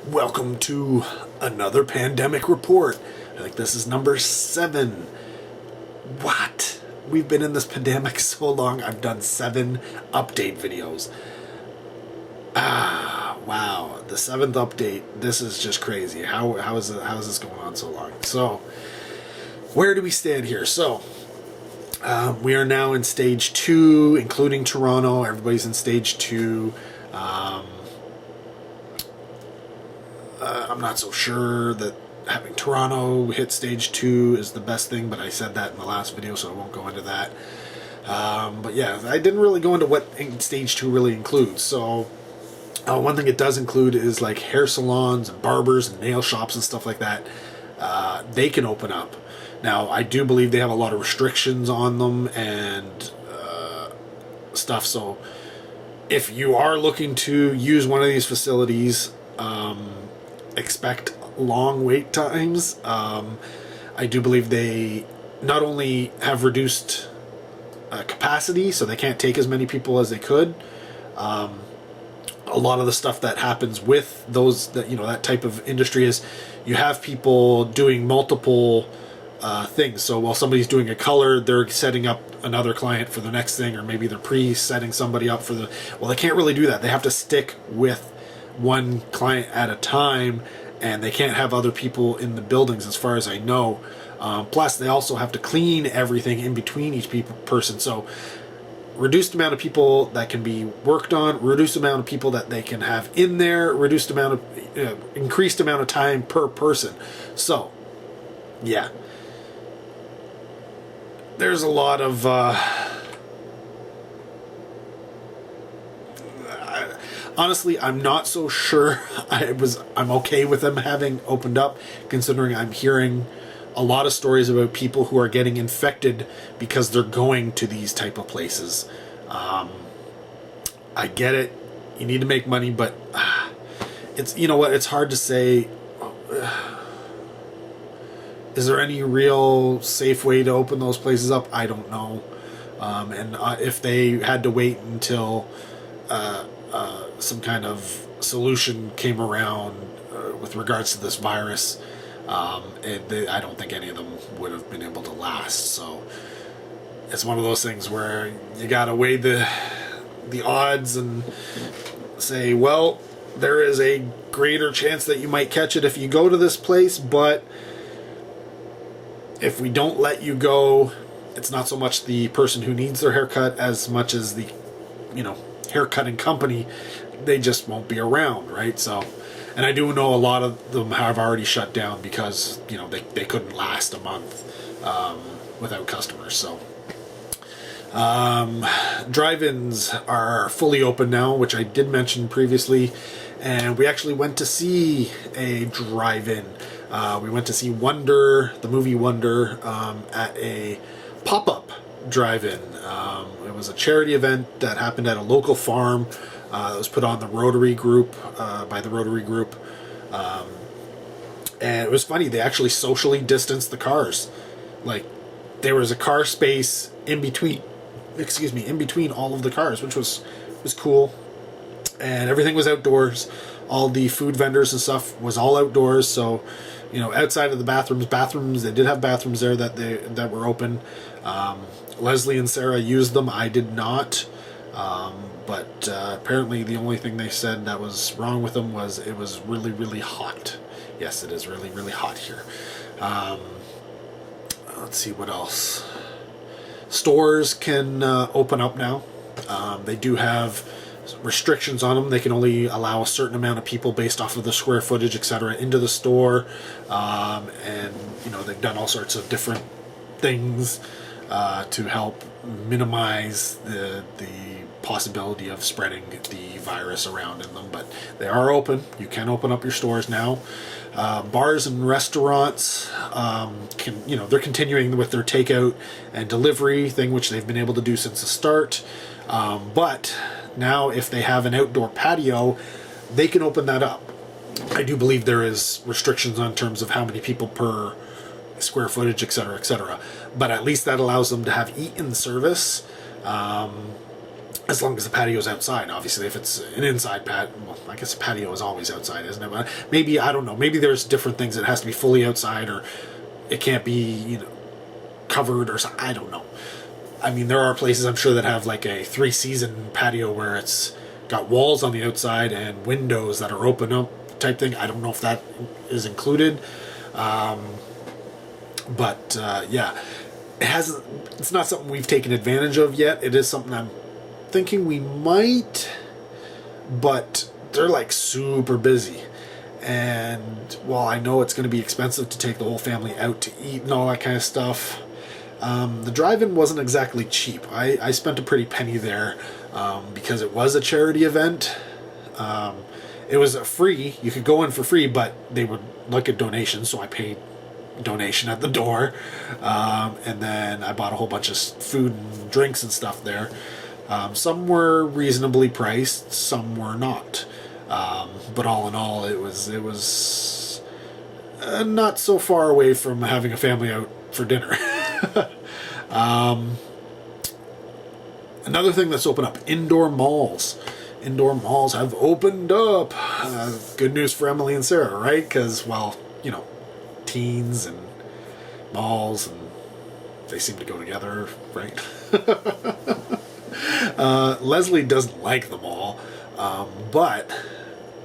Welcome to another pandemic report. I think this is number 7. What? We've been in this pandemic so long, I've done 7 update videos. Wow. The 7th update. This is just crazy. How is this going on so long? So, where do we stand here? So, we are now in stage 2, including Toronto. Everybody's in stage 2. I'm not so sure that having Toronto hit stage 2 is the best thing, but I said that in the last video, so I won't go into that. But yeah, I didn't really go into what stage 2 really includes. So one thing it does include is like hair salons and barbers and nail shops and stuff like that. They can open up. Now, I do believe they have a lot of restrictions on them and stuff. So if you are looking to use one of these facilities, expect long wait times. I do believe they not only have reduced capacity, so they can't take as many people as they could. A lot of the stuff that happens with those, that type of industry is you have people doing multiple things. So while somebody's doing a color, they're setting up another client for the next thing, or maybe they're pre-setting somebody up for the... Well, they can't really do that. They have to stick with one client at a time, and they can't have other people in the buildings as far as I know. Plus, they also have to clean everything in between each person. So, reduced amount of people that can be worked on, reduced amount of people that they can have in there, reduced amount of, increased amount of time per person. So, yeah. There's a lot of... honestly, I'm not so sure I'm okay with them having opened up, considering I'm hearing a lot of stories about people who are getting infected because they're going to these type of places. I get it. You need to make money, but it's, it's hard to say. Is there any real safe way to open those places up? I don't know. And if they had to wait until some kind of solution came around with regards to this virus, I don't think any of them would have been able to last. So it's one of those things where you gotta weigh the odds and say, well, there is a greater chance that you might catch it if you go to this place, but if we don't let you go, it's not so much the person who needs their haircut as much as the haircutting company. They just won't be around, right? So, and I do know a lot of them have already shut down because they couldn't last a month without customers. So drive-ins are fully open now, which I did mention previously, and we actually went to see a drive-in. We went to see Wonder, the movie Wonder, at a pop-up drive-in. It was a charity event that happened at a local farm that was put on the Rotary Group, by the Rotary Group. And it was funny, they actually socially distanced the cars. Like, there was a car space in between all of the cars, which was cool. And everything was outdoors. All the food vendors and stuff was all outdoors, so outside of the bathrooms, they did have bathrooms there that were open. Leslie and Sarah used them. I did not. But apparently the only thing they said that was wrong with them was it was really, really hot. Yes, it is really, really hot here. Let's see what else. Stores can open up now. They do have restrictions on them. They can only allow a certain amount of people based off of the square footage, etc., into the store. And they've done all sorts of different things to help minimize the possibility of spreading the virus around in them. But they are open. You can open up your stores now. Bars and restaurants they're continuing with their takeout and delivery thing, which they've been able to do since the start. But now, if they have an outdoor patio, they can open that up. I do believe there is restrictions on terms of how many people per square footage, etc., etc. But at least that allows them to have eat-in service. as long as the patio's outside. Obviously, if it's an inside patio, well, I guess a patio is always outside, isn't it? But maybe, I don't know, maybe there's different things that it has to be fully outside, or it can't be, you know, covered or something. I don't know. I mean, there are places I'm sure that have like a 3-season patio where it's got walls on the outside and windows that are open up type thing. I don't know if that is included. But yeah, it's not something we've taken advantage of yet. It is something I'm thinking we might, but they're like super busy. And while I know it's going to be expensive to take the whole family out to eat and all that kind of stuff, the drive-in wasn't exactly cheap. I spent a pretty penny there because it was a charity event. It was free. You could go in for free, but they would look at donations, so I paid donation at the door. And then I bought a whole bunch of food and drinks and stuff there. Some were reasonably priced, some were not. But all in all, it was not so far away from having a family out for dinner. Another thing that's opened up, indoor malls. Indoor malls have opened up. Good news for Emily and Sarah, right? Because, well, you know, teens and malls, and they seem to go together, right? Leslie doesn't like the mall, but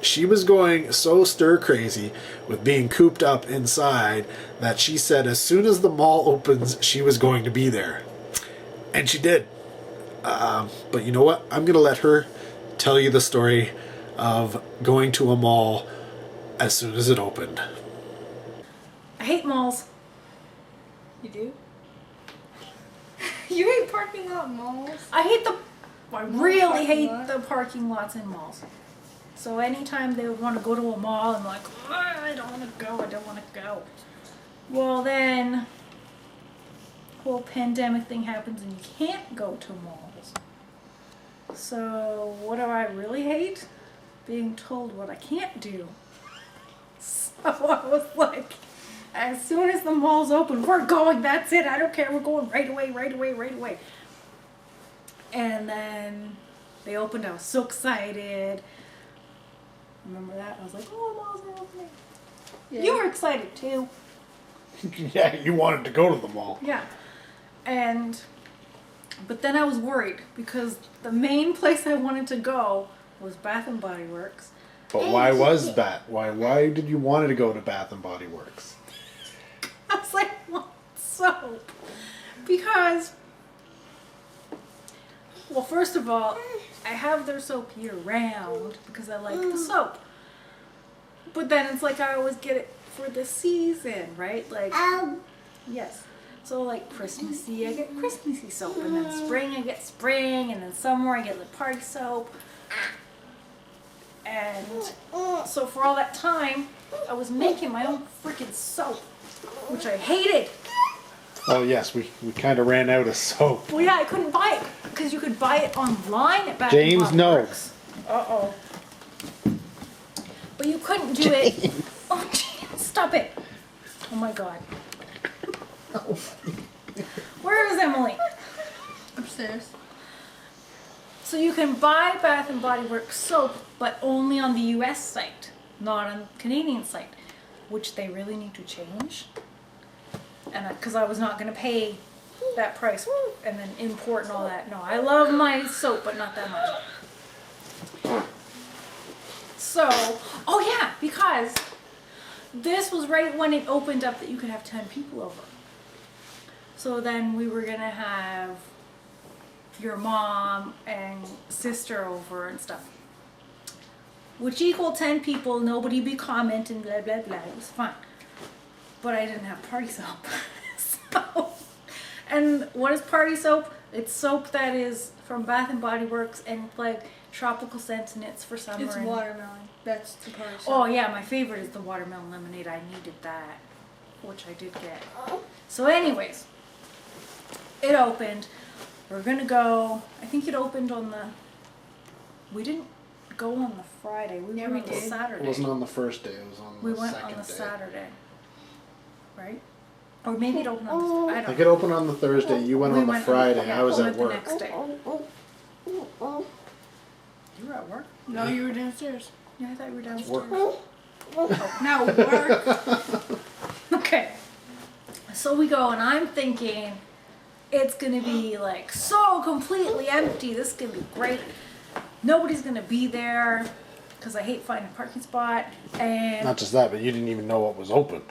she was going so stir crazy with being cooped up inside that she said as soon as the mall opens, she was going to be there. And she did. But you know what? I'm going to let her tell you the story of going to a mall as soon as it opened. I hate malls. You do? You hate parking lot malls? I really hate the parking lots in malls. So anytime they want to go to a mall, I'm like, oh, I don't want to go. Well, then whole pandemic thing happens and you can't go to malls. So what do I really hate? Being told what I can't do. So I was like, as soon as the mall's open, we're going, that's it, I don't care, we're going right away. And then they opened, I was so excited. Remember that? I was like, oh, malls are opening. Yeah. You were excited too. Yeah, you wanted to go to the mall. Yeah. But then I was worried because the main place I wanted to go was Bath and Body Works. But why was that? Why did you want to go to Bath and Body Works? I was like, what soap? Because, well, first of all, I have their soap year round because I like the soap. But then it's like I always get it for the season, right? Like, yes. So like Christmassy, I get Christmassy soap, and then spring I get spring, and then summer I get like party soap. And so for all that time, I was making my own freaking soap, which I hated. Oh yes, we kind of ran out of soap. Well, yeah, I couldn't buy it because you could buy it online at Bath James and Body Works. Uh-oh. But you couldn't do it. Oh, James, stop it. Oh my God. Where is Emily? Upstairs. So you can buy Bath and Body Works soap, but only on the US site, not on the Canadian site, which they really need to change. And because I was not going to pay that price and then import and all that. No, I love my soap, but not that much. So, oh yeah, because this was right when it opened up that you could have 10 people over. So then we were going to have your mom and sister over and stuff. Which equaled 10 people, nobody be commenting, blah, blah, blah. It was fine. But I didn't have party soap. So, and what is party soap? It's soap that is from Bath and Body Works and like tropical scents, and it's for summer. It's watermelon. That's the party soap. Oh yeah, my favorite is the watermelon lemonade. I needed that, which I did get. So anyways, it opened. We're gonna go. I think it opened on the. We didn't go on the Friday. We went on the Saturday. It wasn't on the first day. It was on the second day. We went on the Saturday. Right? Or maybe it opened on the. I think it opened on the Thursday. You went on the Friday. I was at work. The next day. You were at work? No, you were downstairs. Yeah, I thought you were downstairs. Work. No, work. Okay. So we go, and I'm thinking it's gonna be like so completely empty. This is gonna be great. Nobody's gonna be there because I hate finding a parking spot. And Not just that, but you didn't even know what was open.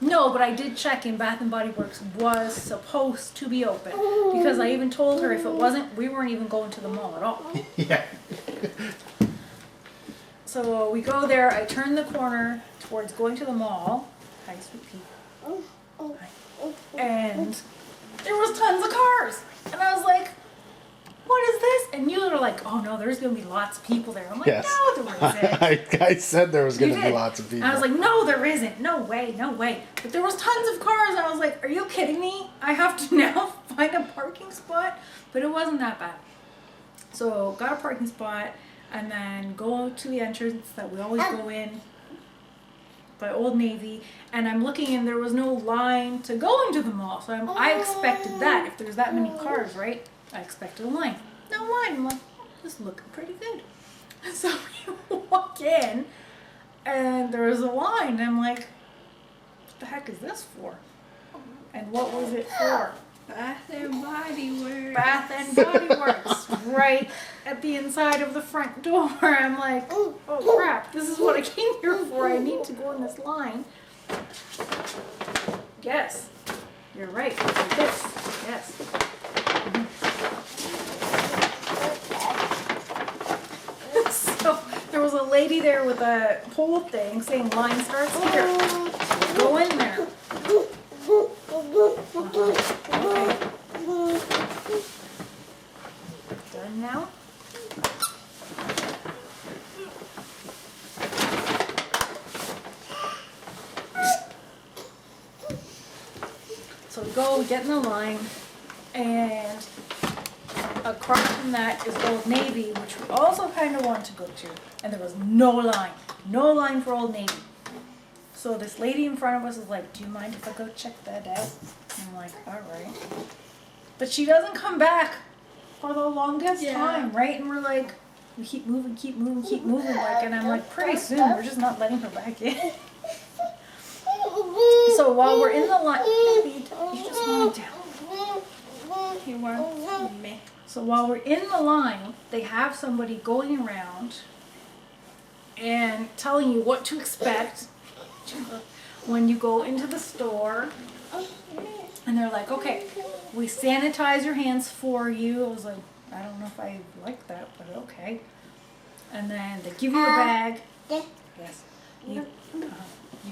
no, but I did check in. Bath and Body Works was supposed to be open because I even told her if it wasn't, we weren't even going to the mall at all. Yeah. So we go there. I turn the corner towards going to the mall. Hi, sweet pea. Hi. And there was tons of cars, and I was like, "What is this?" And you were like, "Oh no, there's gonna be lots of people there." I'm like, Yes. "No, there isn't." I said there was going You to be did. lots of people. I was like, "No, there isn't. No way, no way." But there was tons of cars, and I was like, "Are you kidding me? I have to now find a parking spot?" But it wasn't that bad. So got a parking spot, and then go to the entrance that we always go in by Old Navy, and I'm looking, and there was no line to go into the mall. So I expected that if there's that many cars, right? I expected a line. No line. I'm like, oh, this is looking pretty good. So we walk in, and there was a line. And I'm like, what the heck is this for? And what was it for? Bath and Body Works. Bath and Body Works, right at the inside of the front door. I'm like, oh crap, this is what I came here for. I need to go in this line. Yes, you're right. Like this. Yes. So there was a lady there with a pole thing saying line starts here. Go in there. Okay. Done now? So we go, we get in the line, and across from that is Old Navy, which we also kind of want to go to. And there was no line for Old Navy. So this lady in front of us is like, do you mind if I go check that out? And I'm like, all right. But she doesn't come back for the longest time, right? And we're like, we keep moving, like, and I'm like, pretty soon we're just not letting her back in. So while we're in the line, you just want it down. He wants me. So while we're in the line, they have somebody going around and telling you what to expect when you go into the store. And they're like, okay, we sanitize your hands for you. I was like, I don't know if I like that, but okay. And then they give you a bag. Yes. You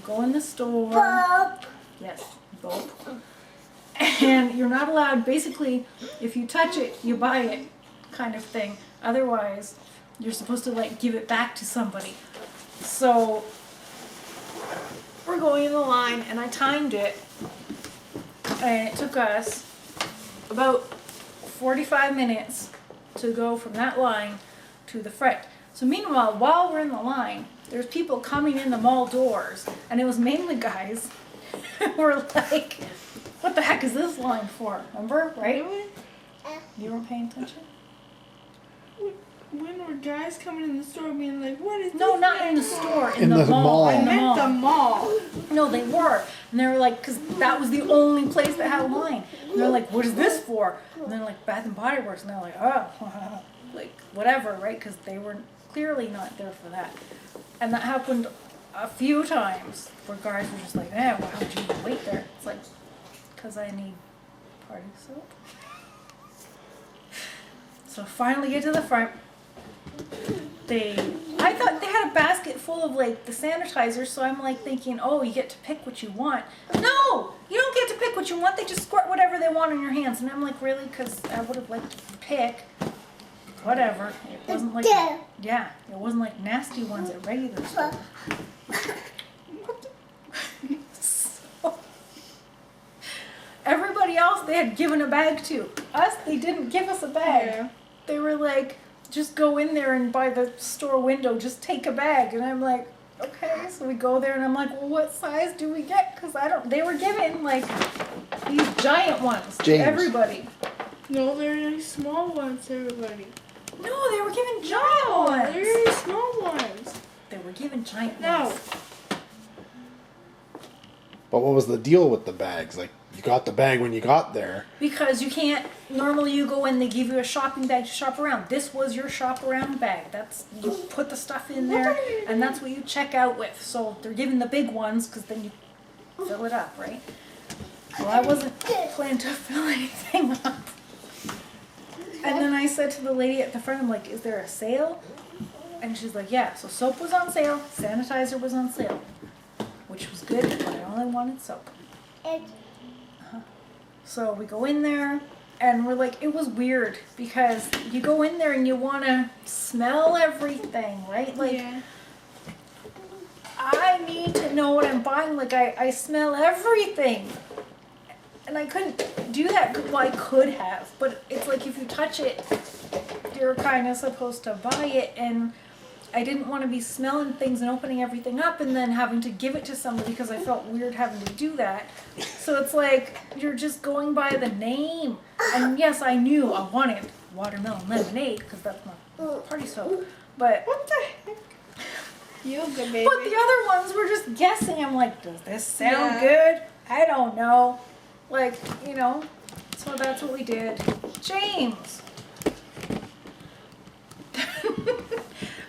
go in the store. Yes. Gulp. And you're not allowed, basically, if you touch it, you buy it, kind of thing. Otherwise, you're supposed to, like, give it back to somebody. So we're going in the line, and I timed it, and it took us about 45 minutes to go from that line to the front. So meanwhile, while we're in the line, there's people coming in the mall doors, and it was mainly guys who were like, what the heck is this line for? Remember, right? You weren't paying attention? When were guys coming in the store being like, what is No, this not in line the for? store, in In the the mall. mall. I In the meant the mall. mall. No, they were. And they were like, because that was the only place that had a line. And they're like, what is this for? And they're like, Bath and Body Works. And they're like, oh, like, whatever, right? Because they were clearly not there for that. And that happened a few times where guys were just like, why would you even wait there? It's like, because I need party soap. So finally get to the front. I thought they had a basket full of like the sanitizer, so I'm like thinking, oh, you get to pick what you want. No, you don't get to pick what you want. They just squirt whatever they want on your hands. And I'm like, really? Because I would have liked to pick whatever. It wasn't like, it wasn't like nasty ones at regular store. So, everybody else they had given a bag to. Us, they didn't give us a bag. Yeah. They were like, just go in there and by the store window, just take a bag. And I'm like, okay. So we go there and I'm like, well, what size do we get? Because they were given like these giant ones to James. everybody. No, they're really small ones, everybody. No, they were given giant ones. They're really small ones. They were given giant No. ones. But what was the deal with the bags? Like, you got the bag when you got there. Because you can't, normally you go in, they give you a shopping bag to shop around. This was your shop around bag. That's, you put the stuff in there, and that's what you check out with. So they're giving the big ones, because then you fill it up, right? Well, I wasn't planning to fill anything up. And then I said to the lady at the front, I'm like, is there a sale? And she's like, yeah. So soap was on sale, sanitizer was on sale, which was good, but I only wanted soap. So we go in there, and we're like, it was weird, because you go in there and you want to smell everything, right? Like, Yeah. I need to know what I'm buying. Like, I smell everything. And I couldn't do that. Well, I could have, but it's like if you touch it, you're kind of supposed to buy it, and I didn't want to be smelling things and opening everything up and then having to give it to somebody because I felt weird having to do that. So it's like you're just going by the name. And yes, I knew I wanted watermelon lemonade because that's my party soap. But What the heck? Yoga, baby. but the other ones were just guessing. I'm like, does this sound Yeah. good? I don't know. Like, you know, so that's what we did. James.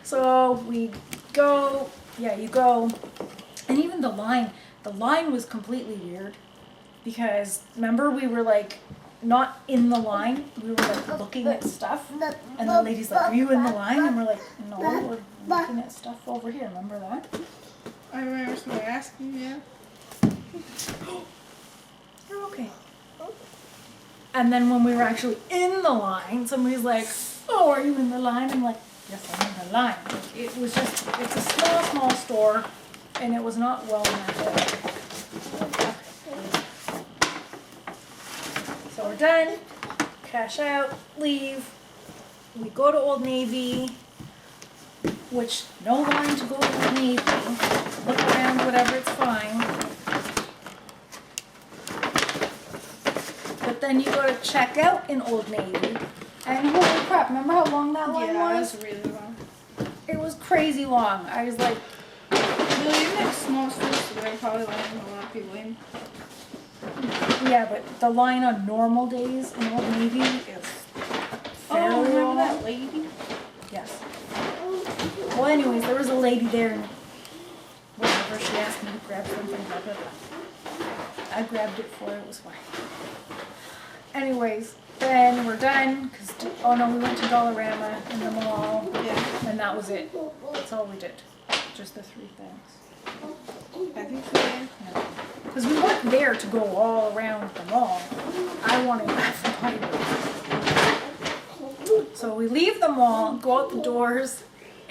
So we go, yeah, you go, and even the line was completely weird, because remember we were like not in the line, we were like looking at stuff, and the lady's like, are you in the line? And we're like, no, we're looking at stuff over here, remember that? I remember somebody asking me. You're okay. And then when we were actually in the line, somebody's like, oh, are you in the line? I'm like, yes, I'm in the line. Like, it was just, it's a small store, and it was not well marketed. So we're done, cash out, leave. We go to Old Navy, which no line to go to Old Navy. Look around, whatever, it's fine. But then you go to check out in Old Navy, and holy crap, remember how long that line Yeah, was? that's really long. It was crazy long. I was like, Well, even at small stores, so they're probably letting a lot of people in. yeah, but the line on normal days in Old Navy is fairly Oh, remember long. that lady? Yes. Well, anyways, there was a lady there, and whatever, she asked me to grab something, blah, blah, blah. I grabbed it for her, it was fine. Anyways, then we're done, because, oh no, we went to Dollarama in the mall, Yeah. and that was it. That's all we did. Just the 3 things. I think so, yeah. Because we weren't there to go all around the mall. I wanted Bath and Body Works. So we leave the mall, go out the doors,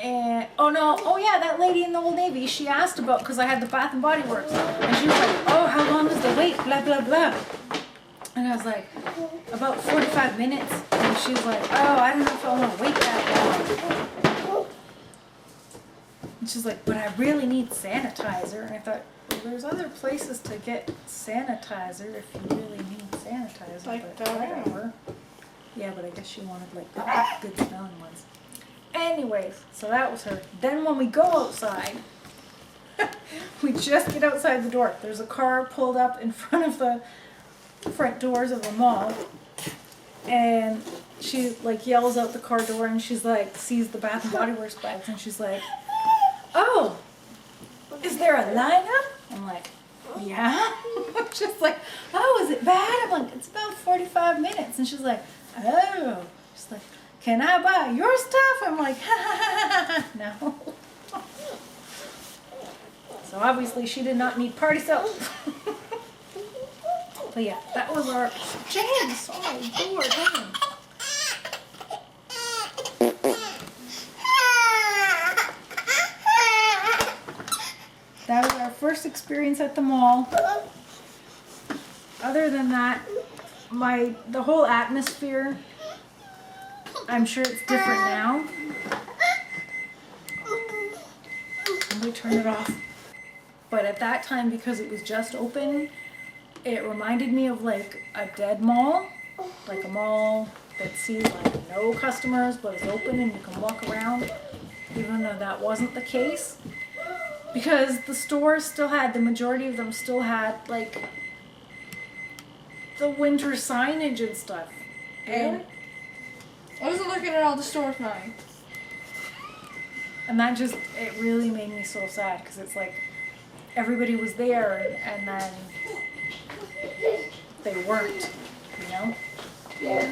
and oh yeah, that lady in the Old Navy, she asked about, because I had the Bath and Body Works, and she was like, oh, how long is the wait, blah, blah, blah. And I was like, about 45 minutes. And she was like, oh, I don't know if I want to wait that long. And she's like, but I really need sanitizer. And I thought, well, there's other places to get sanitizer if you really need sanitizer. Like but Dollarama. whatever. Yeah, but I guess she wanted like good smelling ones. Anyways, so that was her. Then when we go outside, we just get outside the door. There's a car pulled up in front of the front doors of the mall, and she like yells out the car door, and she's like, sees the Bath and Body Works bags, and she's like, oh, is there a lineup? I'm like, yeah. She's like, oh, is it bad? I'm like, it's about 45 minutes. And she's like, oh. She's like, can I buy your stuff? I'm like, no. So obviously she did not need party soap. But yeah, that was our James, sorry, door, damn. That was our first experience at the mall. Other than that, the whole atmosphere, I'm sure it's different now. Let me turn it off. But at that time, because it was just open, it reminded me of like a dead mall. like a mall that sees like no customers but is open and you can walk around, even though that wasn't the case. Because the stores still had, the majority of them still had like the winter signage and stuff. And I wasn't looking at all the stores now. And that just, it really made me so sad because it's like everybody was there and then they weren't, you know? Yeah.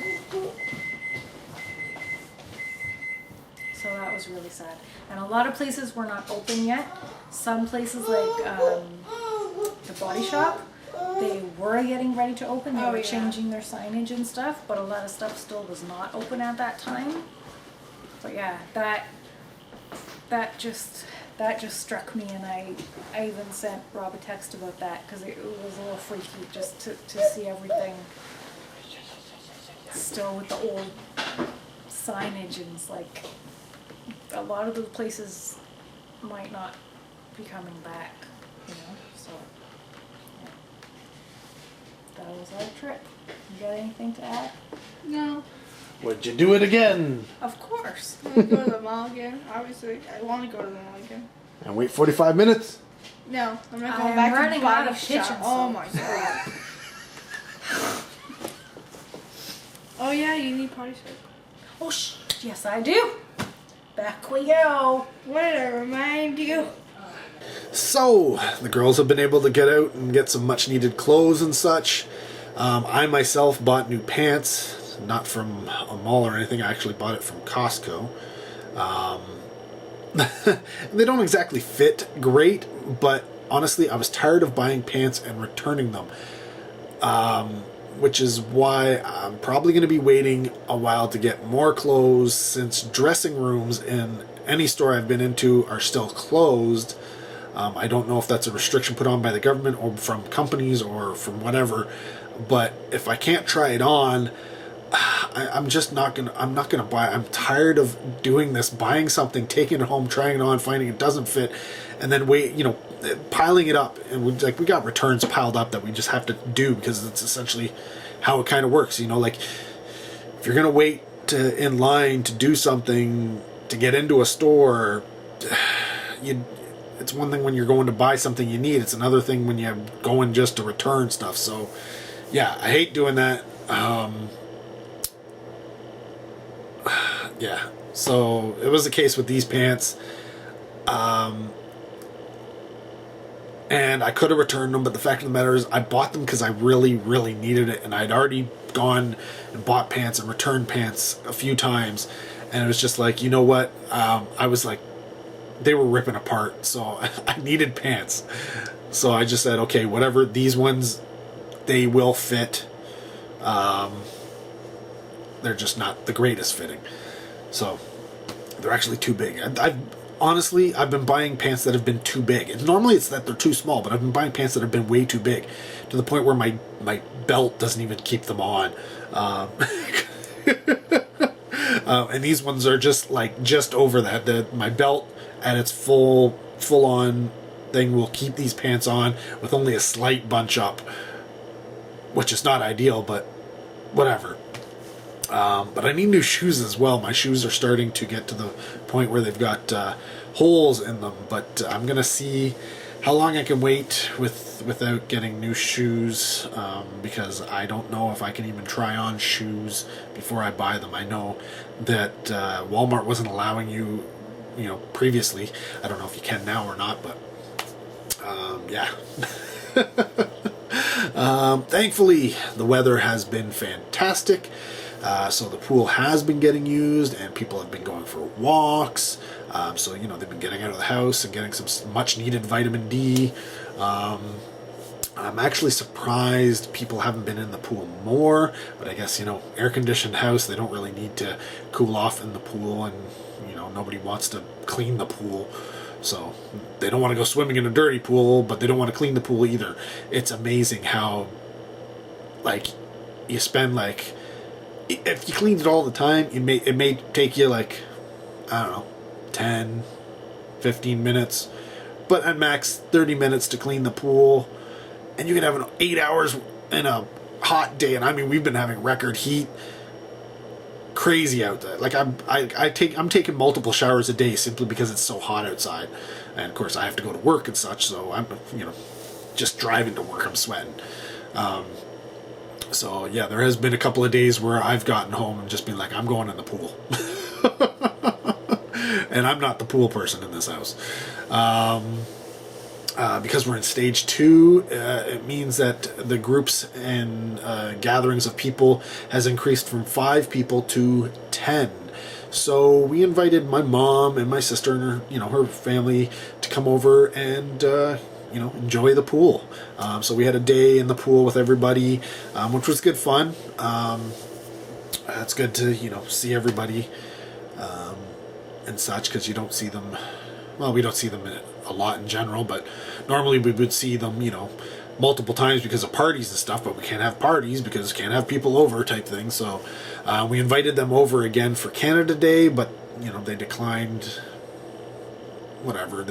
So that was really sad. And a lot of places were not open yet. Some places like the Body Shop, they were getting ready to open. They Oh, were yeah. changing their signage and stuff, but a lot of stuff still was not open at that time. But yeah, that just struck me, and I even sent Rob a text about that because it was a little freaky just to see everything still with the old signage, and it's like a lot of those places might not be coming back, you know, so yeah. That was our trip. You got anything to add? No. Would you do it again? Of course. I'm gonna go to the mall again. Obviously, I want to go to the mall again. And wait 45 minutes? No, I'm not I going am back to running the out body of kitchen shop. Oh soap. my god. Oh yeah, you need potty soap. Oh, yes, I do. Back we go. What did I remind you? So, the girls have been able to get out and get some much needed clothes and such. I myself bought new pants, not from a mall or anything. I actually bought it from Costco. They don't exactly fit great, but honestly, I was tired of buying pants and returning them. Which is why I'm probably going to be waiting a while to get more clothes, since dressing rooms in any store I've been into are still closed. I don't know if that's a restriction put on by the government or from companies or from whatever, but if I can't try it on, I'm not gonna buy it. I'm tired of doing this, buying something, taking it home, trying it on, finding it doesn't fit, and then piling it up. And we got returns piled up that we just have to do because it's essentially how it kind of works. Like if you're gonna wait in line to do something to get into a store, it's one thing when you're going to buy something you need. It's another thing when you're going just to return stuff. So yeah, I hate doing that. Yeah, so it was the case with these pants. And I could have returned them, but the fact of the matter is I bought them because I really, really needed it. And I'd already gone and bought pants and returned pants a few times. And it was just like, you know what? I was like, they were ripping apart. So I needed pants. So I just said, okay, whatever. These ones, they will fit. They're just not the greatest fitting. So they're actually too big. Honestly, I've been buying pants that have been too big. And normally it's that they're too small, but I've been buying pants that have been way too big, to the point where my belt doesn't even keep them on. And these ones are just over that. My belt at its full on thing will keep these pants on with only a slight bunch up, which is not ideal, but whatever. But I need new shoes as well. My shoes are starting to get to the point where they've got holes in them. But I'm going to see how long I can wait without getting new shoes, because I don't know if I can even try on shoes before I buy them. I know that Walmart wasn't allowing you, previously. I don't know if you can now or not, but yeah. Thankfully, the weather has been fantastic. So the pool has been getting used, and people have been going for walks. So they've been getting out of the house and getting some much needed vitamin D. I'm actually surprised people haven't been in the pool more, but I guess air conditioned house, they don't really need to cool off in the pool, and nobody wants to clean the pool. So they don't want to go swimming in a dirty pool, but they don't want to clean the pool either. It's amazing how you spend if you cleaned it all the time, it may take you I don't know, 10, 15 minutes, but at max 30 minutes to clean the pool, and you can have 8 hours in a hot day, and I mean we've been having record heat, crazy out there. Like I'm taking multiple showers a day simply because it's so hot outside, and of course I have to go to work and such. So I'm just driving to work I'm sweating. So yeah, there has been a couple of days where I've gotten home and just been like, I'm going in the pool. And I'm not the pool person in this house. Because we're in stage 2, it means that the groups and gatherings of people has increased from 5 people to 10. So we invited my mom and my sister and her family to come over and enjoy the pool. So we had a day in the pool with everybody, which was good fun. It's good to see everybody and such, because you don't see them. Well, we don't see them a lot in general, but normally we would see them, multiple times because of parties and stuff, but we can't have parties because we can't have people over type thing. So we invited them over again for Canada Day, but, they declined. Whatever.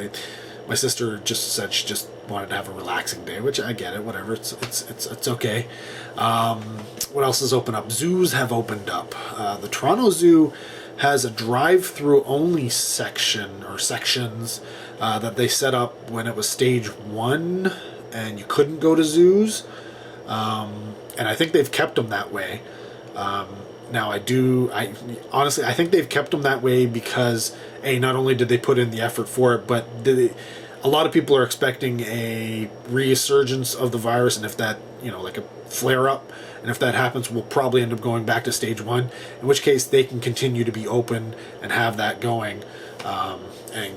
My sister just said she just wanted to have a relaxing day, which I get it, whatever. It's okay. What else has opened up? Zoos have opened up. The Toronto Zoo has a drive-through only section or sections that they set up when it was stage 1 and you couldn't go to zoos, and I think they've kept them that way. Now I honestly think they've kept them that way because not only did they put in the effort for it, but a lot of people are expecting a resurgence of the virus, and if that like a flare up, and if that happens, we'll probably end up going back to stage 1, in which case they can continue to be open and have that going, and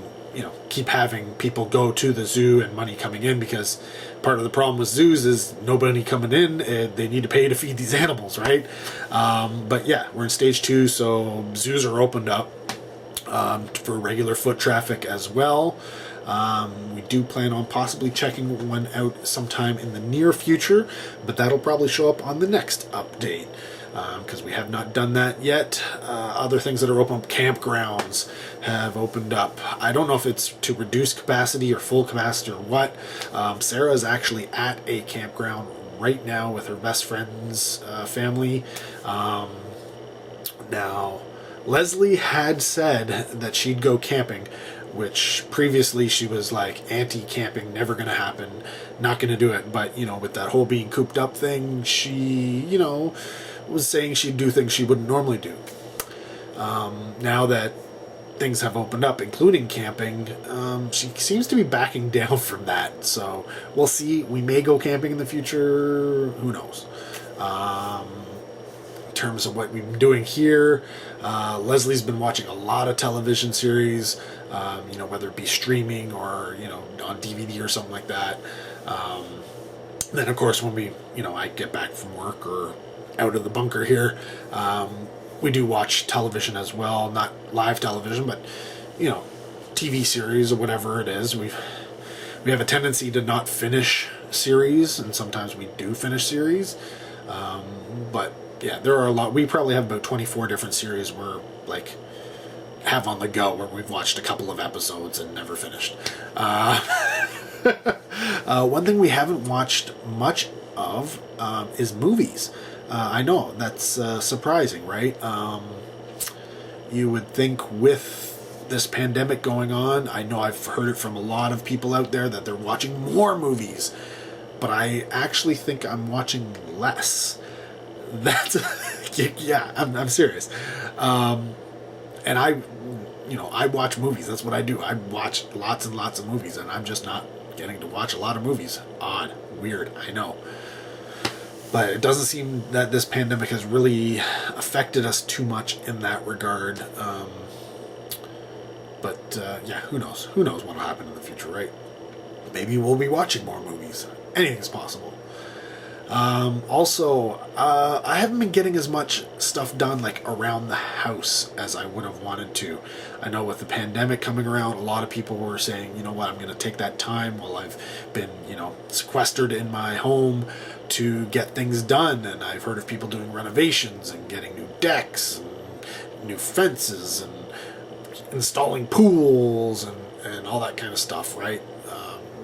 keep having people go to the zoo and money coming in, because part of the problem with zoos is nobody coming in, and they need to pay to feed these animals, right? But yeah, we're in stage 2, so zoos are opened up for regular foot traffic as well. We do plan on possibly checking one out sometime in the near future, but that'll probably show up on the next update, because we have not done that yet. Other things that are open up, campgrounds have opened up. I don't know if it's to reduce capacity or full capacity or what. Sarah is actually at a campground right now with her best friend's family. Now, Leslie had said that she'd go camping, which previously she was like anti-camping, never going to happen, not going to do it. But, with that whole being cooped up thing, she, was saying she'd do things she wouldn't normally do. Now that things have opened up, including camping, she seems to be backing down from that. So we'll see. We may go camping in the future. Who knows? In terms of what we've been doing here, Leslie's been watching a lot of television series, whether it be streaming or, on DVD or something like that. Then, of course, when I get back from work or out of the bunker here, we do watch television as well. Not live television, but, TV series or whatever it is. We have a tendency to not finish series, and sometimes we do finish series. But, yeah, there are a lot. We probably have about 24 different series we're, have on the go, where we've watched a couple of episodes and never finished. One thing we haven't watched much of is movies. I know, that's surprising, right? You would think with this pandemic going on, I know I've heard it from a lot of people out there that they're watching more movies, but I actually think I'm watching less. That's, yeah, I'm serious. And I watch movies. That's what I do. I watch lots and lots of movies, and I'm just not getting to watch a lot of movies. Odd. Weird. I know. But it doesn't seem that this pandemic has really affected us too much in that regard. Yeah, who knows? Who knows what will happen in the future, right? Maybe we'll be watching more movies. Anything's possible. Also, I haven't been getting as much stuff done around the house as I would have wanted to. I know with the pandemic coming around, a lot of people were saying, you know what, I'm going to take that time while I've been, sequestered in my home to get things done. And I've heard of people doing renovations and getting new decks and new fences and installing pools and all that kind of stuff, right?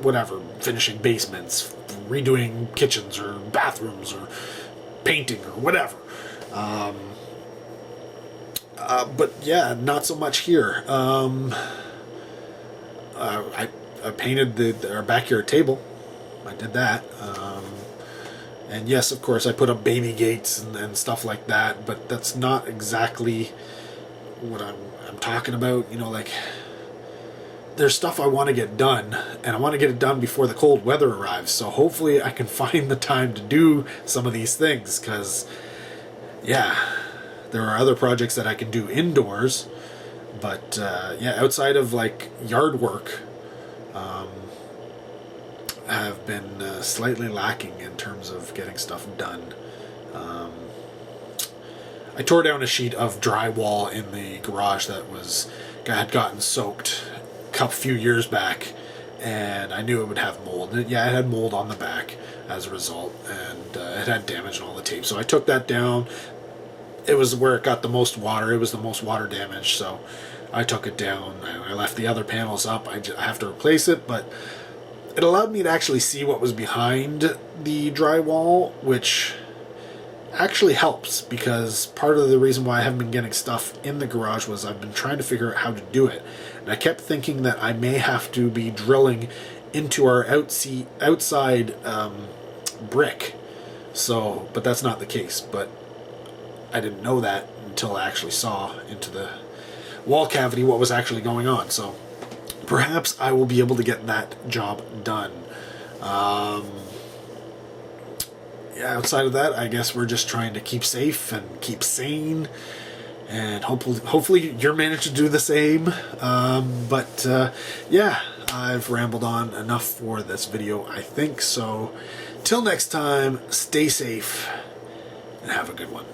Whatever, finishing basements, redoing kitchens or bathrooms or painting or whatever. But yeah, not so much here. I painted our backyard table. I did that. And yes, of course, I put up baby gates and stuff like that, but that's not exactly what I'm talking about. You know, like, there's stuff I want to get done, and I want to get it done before the cold weather arrives, so hopefully I can find the time to do some of these things, because, yeah, there are other projects that I can do indoors, but, yeah, outside of, like, yard work, have been slightly lacking in terms of getting stuff done. I tore down a sheet of drywall in the garage that had gotten soaked a few years back, and I knew it would have mold. Yeah, it had mold on the back as a result, and it had damage on all the tape. So I took that down. It was where it got the most water. It was the most water damage, so I took it down. I left the other panels up. I have to replace it, but it allowed me to actually see what was behind the drywall, which actually helps, because part of the reason why I haven't been getting stuff in the garage was I've been trying to figure out how to do it. And I kept thinking that I may have to be drilling into our outside brick. So, but that's not the case. But I didn't know that until I actually saw into the wall cavity what was actually going on. So perhaps I will be able to get that job done. Yeah, outside of that, I guess we're just trying to keep safe and keep sane, and hopefully you're managed to do the same. Yeah, I've rambled on enough for this video, I think. So till next time, stay safe and have a good one.